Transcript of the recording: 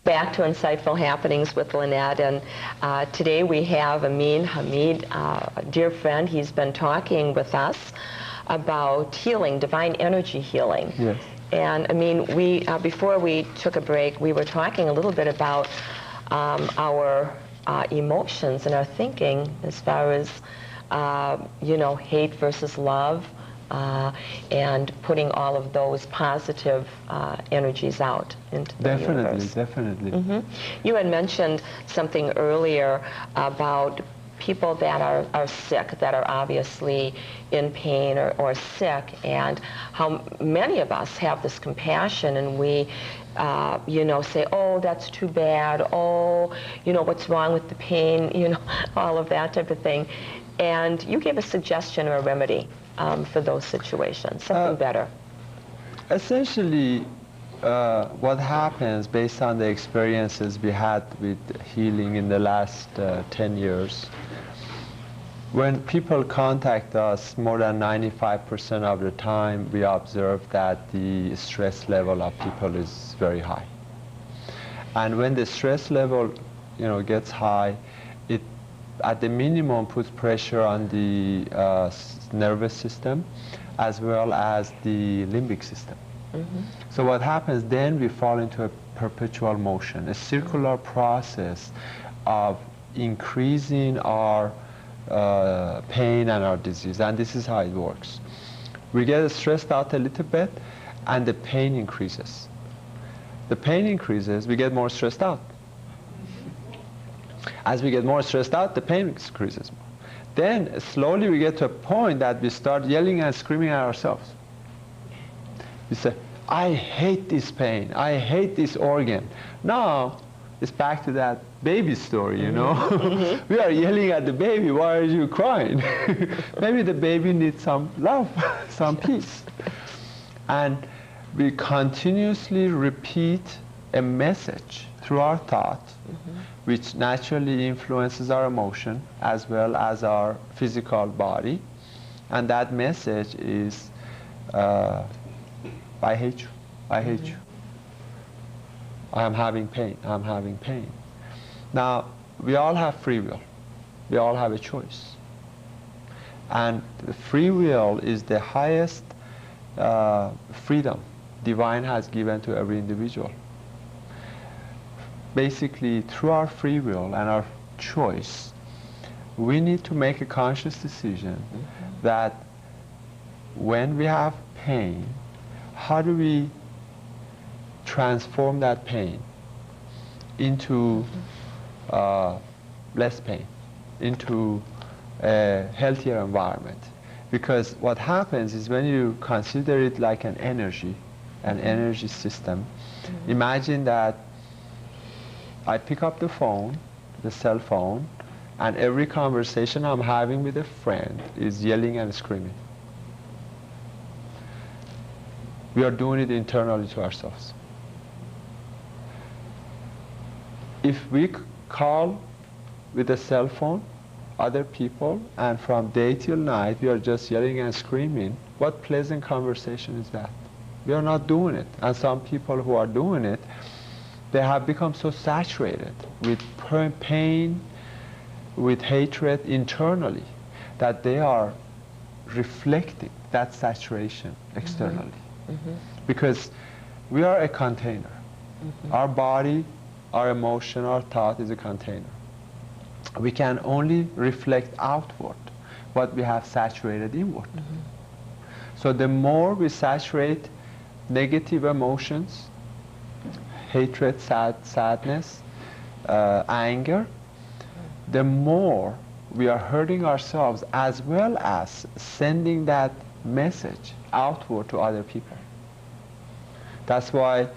Back to Insightful Happenings with Lynnette, and today we have Amean Hamid, a dear friend. He's been talking with us about healing, divine energy healing. Yes. And Amean, before we took a break, we were talking a little bit about our emotions and our thinking as far as, hate versus love, and putting all of those positive energies out into the universe. Definitely. Mm-hmm. You had mentioned something earlier about people that are sick, that are obviously in pain or sick, and how many of us have this compassion, and we say, oh, that's too bad, oh, what's wrong with the pain, all of that type of thing. And you gave a suggestion or a remedy for those situations, something better. Essentially, what happens based on the experiences we had with healing in the last 10 years, when people contact us, more than 95% of the time, we observe that the stress level of people is very high. And when the stress level, gets high, it at the minimum puts pressure on the nervous system as well as the limbic system. Mm-hmm. So what happens then, we fall into a perpetual motion, a circular process of increasing our pain and our disease, and this is how it works. We get stressed out a little bit and the pain increases. The pain increases, we get more stressed out. As we get more stressed out, the pain increases more. Then slowly we get to a point that we start yelling and screaming at ourselves. We say, I hate this pain, I hate this organ. Now it's back to that baby story, Mm-hmm. We are yelling at the baby, why are you crying? Maybe the baby needs some love, some peace. And we continuously repeat a message through our thought, mm-hmm. which naturally influences our emotion as well as our physical body. And that message is, I hate you, I hate mm-hmm. you. I am having pain, I'm having pain. Now, we all have free will. We all have a choice. And the free will is the highest freedom divine has given to every individual. Basically, through our free will and our choice, we need to make a conscious decision mm-hmm. that when we have pain, how do we transform that pain into less pain, into a healthier environment? Because what happens is when you consider it like an energy system, mm-hmm. imagine that I pick up the phone, the cell phone, and every conversation I'm having with a friend is yelling and screaming. We are doing it internally to ourselves. If we call with a cell phone other people, and from day till night we are just yelling and screaming, what pleasant conversation is that? We are not doing it. And some people who are doing it, they have become so saturated with pain, with hatred internally, that they are reflecting that saturation externally. Mm-hmm. Mm-hmm. Because we are a container. Mm-hmm. Our body, our emotion, our thought is a container. We can only reflect outward what we have saturated inward. Mm-hmm. So the more we saturate negative emotions, hatred, sadness, anger, the more we are hurting ourselves as well as sending that message outward to other people. That's why